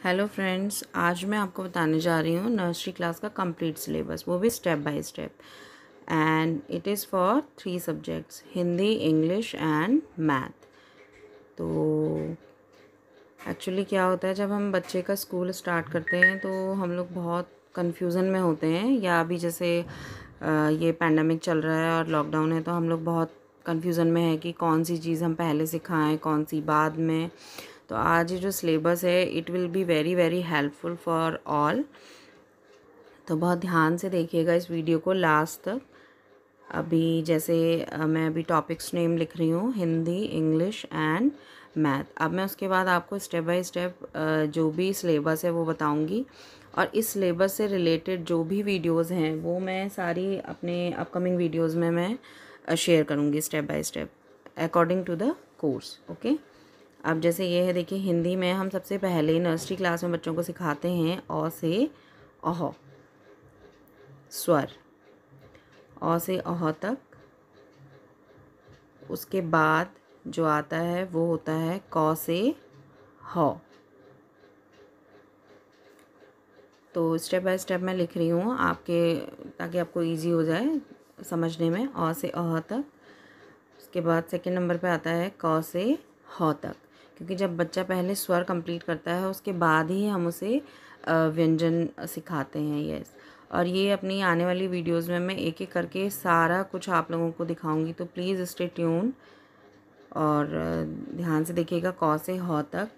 Hello friends, आज मैं आपको बताने जा रही हूँ नर्सरी क्लास का कंप्लीट सिलेबस, वो भी step by step. And it is for 3 subjects, Hindi, English and math. तो एक्चुअली क्या होता है, जब हम बच्चे का स्कूल स्टार्ट करते हैं तो हम लोग बहुत कन्फ्यूज़न में होते हैं। या अभी जैसे ये पैंडमिक चल रहा है और लॉकडाउन है, तो हम लोग बहुत कन्फ्यूज़न में है कि कौन सी चीज़ हम पहले सिखाएं, कौन सी बाद में। तो आज ये जो सिलेबस है, it will be very very helpful for all. तो बहुत ध्यान से देखिएगा इस वीडियो को लास्ट तक। अभी जैसे मैं अभी टॉपिक्स नेम लिख रही हूँ, हिंदी, इंग्लिश एंड मैथ। अब मैं उसके बाद आपको स्टेप बाय स्टेप जो भी सिलेबस है वो बताऊँगी, और इस सिलेबस से रिलेटेड जो भी वीडियोज़ हैं वो मैं सारी अपने अपकमिंग वीडियोज़ में मैं शेयर करूँगी step by step according to the course. Okay. अब जैसे ये है, देखिए हिंदी में हम सबसे पहले नर्सरी क्लास में बच्चों को सिखाते हैं अ से अह स्वर, अ से अह तक। उसके बाद जो आता है वो होता है क से ह। तो स्टेप बाय स्टेप मैं लिख रही हूँ आपके, ताकि आपको इजी हो जाए समझने में। अ से अह तक। उसके बाद सेकंड नंबर पे आता है क से ह तक, क्योंकि जब बच्चा पहले स्वर कंप्लीट करता है उसके बाद ही हम उसे व्यंजन सिखाते हैं। यस। और ये अपनी आने वाली वीडियोस में मैं एक एक करके सारा कुछ आप लोगों को दिखाऊंगी, तो प्लीज़ स्टे ट्यून और ध्यान से देखिएगा क से ह तक।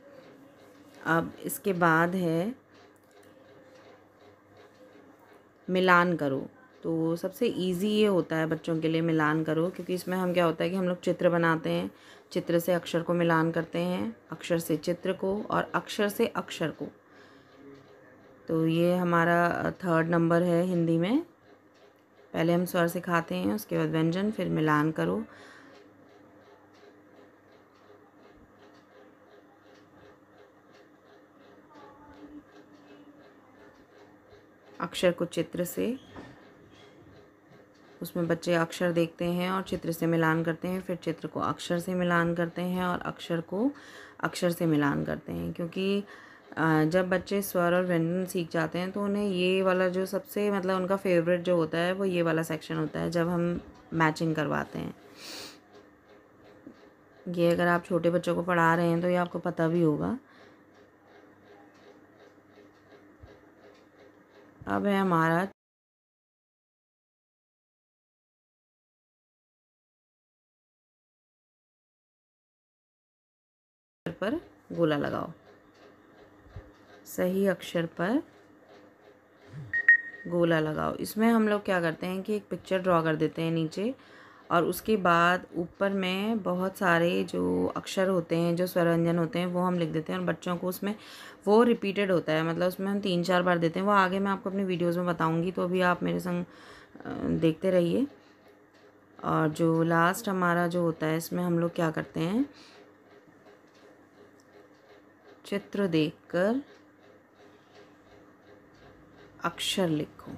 अब इसके बाद है मिलान करो। तो सबसे इजी ये होता है बच्चों के लिए, मिलान करो, क्योंकि इसमें हम क्या होता है कि हम लोग चित्र बनाते हैं, चित्र से अक्षर को मिलान करते हैं, अक्षर से चित्र को, और अक्षर से अक्षर को। तो ये हमारा थर्ड नंबर है हिंदी में। पहले हम स्वर सिखाते हैं, उसके बाद व्यंजन, फिर मिलान करो। अक्षर को चित्र से, उसमें बच्चे अक्षर देखते हैं और चित्र से मिलान करते हैं, फिर चित्र को अक्षर से मिलान करते हैं और अक्षर को अक्षर से मिलान करते हैं। क्योंकि जब बच्चे स्वर और व्यंजन सीख जाते हैं तो उन्हें ये वाला जो सबसे मतलब उनका फेवरेट जो होता है वो ये वाला सेक्शन होता है, जब हम मैचिंग करवाते हैं। ये अगर आप छोटे बच्चों को पढ़ा रहे हैं तो ये आपको पता भी होगा। अब है हमारा पर गोला लगाओ, सही अक्षर पर गोला लगाओ। इसमें हम लोग क्या करते हैं कि एक पिक्चर ड्रॉ कर देते हैं नीचे, और उसके बाद ऊपर में बहुत सारे जो अक्षर होते हैं, जो स्वर व्यंजन होते हैं, वो हम लिख देते हैं, और बच्चों को उसमें वो रिपीटेड होता है, मतलब उसमें हम 3-4 बार देते हैं। वो आगे मैं आपको अपनी वीडियोज़ में बताऊँगी, तो अभी आप मेरे संग देखते रहिए। और जो लास्ट हमारा जो होता है, इसमें हम लोग क्या करते हैं, चित्र देखकर अक्षर लिखो।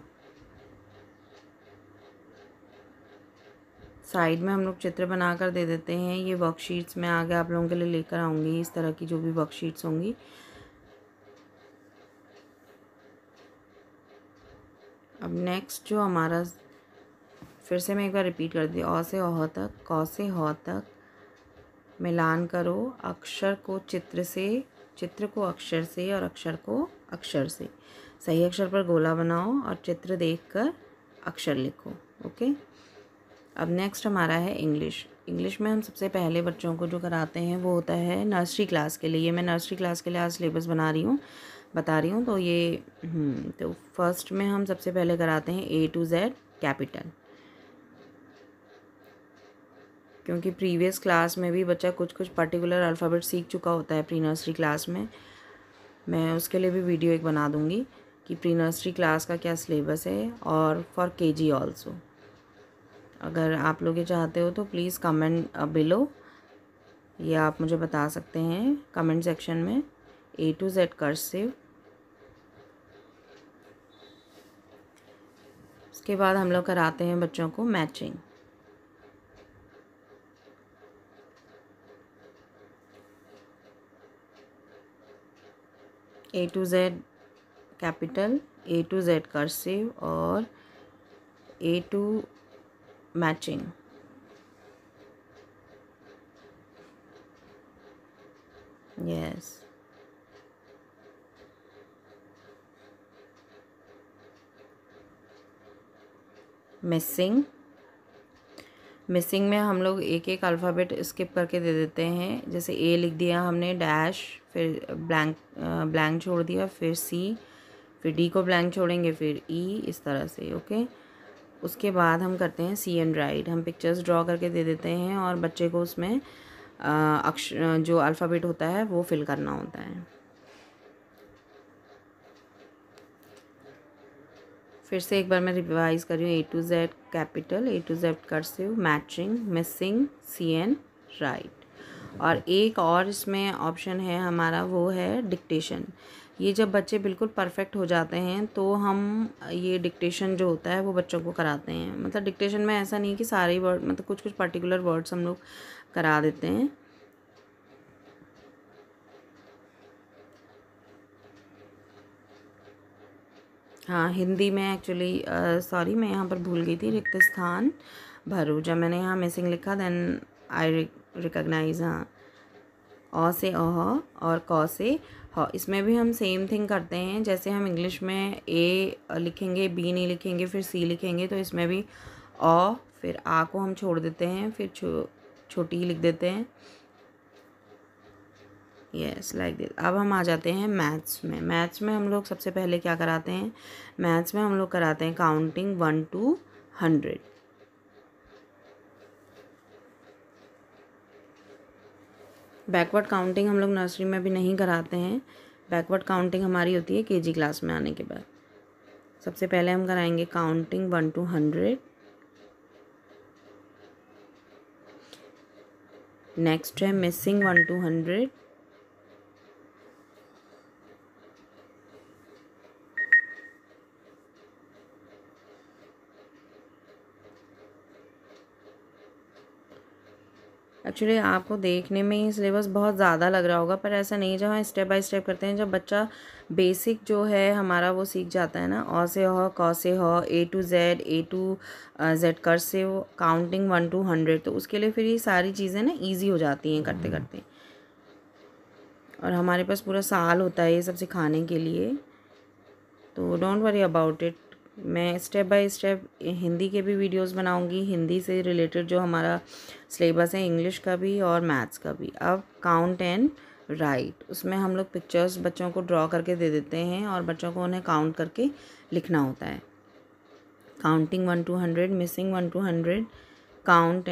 साइड में हम लोग चित्र बनाकर दे देते हैं। ये वर्कशीट्स मैं आगे आप लोगों के लिए लेकर आऊँगी, इस तरह की जो भी वर्कशीट्स होंगी। अब नेक्स्ट जो हमारा, फिर से मैं एक बार रिपीट कर दी, अ से अह तक, क से ह तक। मिलान करो अक्षर को चित्र से, चित्र को अक्षर से, और अक्षर को अक्षर से। सही अक्षर पर गोला बनाओ और चित्र देखकर अक्षर लिखो। ओके। अब नेक्स्ट हमारा है इंग्लिश। इंग्लिश में हम सबसे पहले बच्चों को जो कराते हैं वो होता है नर्सरी क्लास के लिए। ये मैं नर्सरी क्लास के लिए आज सिलेबस बता रही हूँ। तो ये तो फर्स्ट में हम सबसे पहले कराते हैं A to Z कैपिटल, क्योंकि प्रीवियस क्लास में भी बच्चा कुछ कुछ पर्टिकुलर अल्फ़ाबेट सीख चुका होता है प्री नर्सरी क्लास में। मैं उसके लिए भी वीडियो एक बना दूँगी कि प्री नर्सरी क्लास का क्या सिलेबस है, और फॉर KG ऑल्सो। अगर आप लोग ये चाहते हो तो प्लीज़ कमेंट बिलो, ये आप मुझे बता सकते हैं कमेंट सेक्शन में। A to Z cursive. उसके बाद हम लोग कराते हैं बच्चों को matching. A to Z capital, A to Z cursive और A to matching. Yes, missing. Missing में हम लोग एक एक अल्फ़ाबेट स्किप करके दे देते हैं। जैसे ए लिख दिया हमने, डैश, फिर ब्लैंक छोड़ दिया, फिर सी, फिर डी को ब्लैंक छोड़ेंगे, फिर ई, इस तरह से। ओके, उसके बाद हम करते हैं सी एंड राइट। हम पिक्चर्स ड्रॉ करके दे देते हैं और बच्चे को उसमें जो अल्फ़ाबेट होता है वो फिल करना होता है। फिर से एक बार मैं रिवाइज़ कर रही हूँ। A to Z capital, A to Z cursive, matching, missing, see and, write. और एक और इसमें ऑप्शन है हमारा, वो है डिक्टेशन। ये जब बच्चे बिल्कुल परफेक्ट हो जाते हैं तो हम ये डिक्टेशन जो होता है वो बच्चों को कराते हैं। मतलब डिक्टेशन में ऐसा नहीं कि सारे वर्ड, मतलब कुछ कुछ पर्टिकुलर वर्ड्स हम लोग करा देते हैं। हाँ, हिंदी में एक्चुअली सॉरी, मैं यहाँ पर भूल गई थी, रिक्त स्थान भरो। जब मैंने यहाँ मिसिंग लिखा देन आई रिकॉग्नाइज। हाँ, अ से अह और क से ह, इसमें भी हम सेम थिंग करते हैं। जैसे हम इंग्लिश में ए लिखेंगे, बी नहीं लिखेंगे, फिर सी लिखेंगे, तो इसमें भी अ, फिर आ को हम छोड़ देते हैं, फिर छोटी लिख देते हैं। Yes, like this. अब हम आ जाते हैं मैथ्स में। मैथ्स में हम लोग सबसे पहले क्या कराते हैं? मैथ्स में हम लोग कराते हैं काउंटिंग 1 to 100। बैकवर्ड काउंटिंग हम लोग नर्सरी में भी नहीं कराते हैं। बैकवर्ड काउंटिंग हमारी होती है केजी क्लास में आने के बाद। सबसे पहले हम कराएंगे काउंटिंग 1 to 100। नेक्स्ट है मिसिंग 1 to 100। एक्चुअली आपको देखने में ही सिलेबस बहुत ज़्यादा लग रहा होगा, पर ऐसा नहीं। जब हम स्टेप बाय स्टेप करते हैं, जब बच्चा बेसिक जो है हमारा वो सीख जाता है ना, अ से ह, क से ह, A to Z cursive, counting 1 to 100, तो उसके लिए फिर ये सारी चीज़ें ना ईजी हो जाती हैं करते करते। और हमारे पास पूरा साल होता है ये सब सिखाने के लिए, तो डोंट वरी अबाउट इट। मैं स्टेप बाय स्टेप हिंदी के भी वीडियोस बनाऊंगी, हिंदी से रिलेटेड जो हमारा सिलेबस है, इंग्लिश का भी और मैथ्स का भी। अब काउंट एंड राइट, उसमें हम लोग पिक्चर्स बच्चों को ड्रॉ करके दे देते हैं और बच्चों को उन्हें काउंट करके लिखना होता है। Counting 1 to 100, missing 1 to 100, count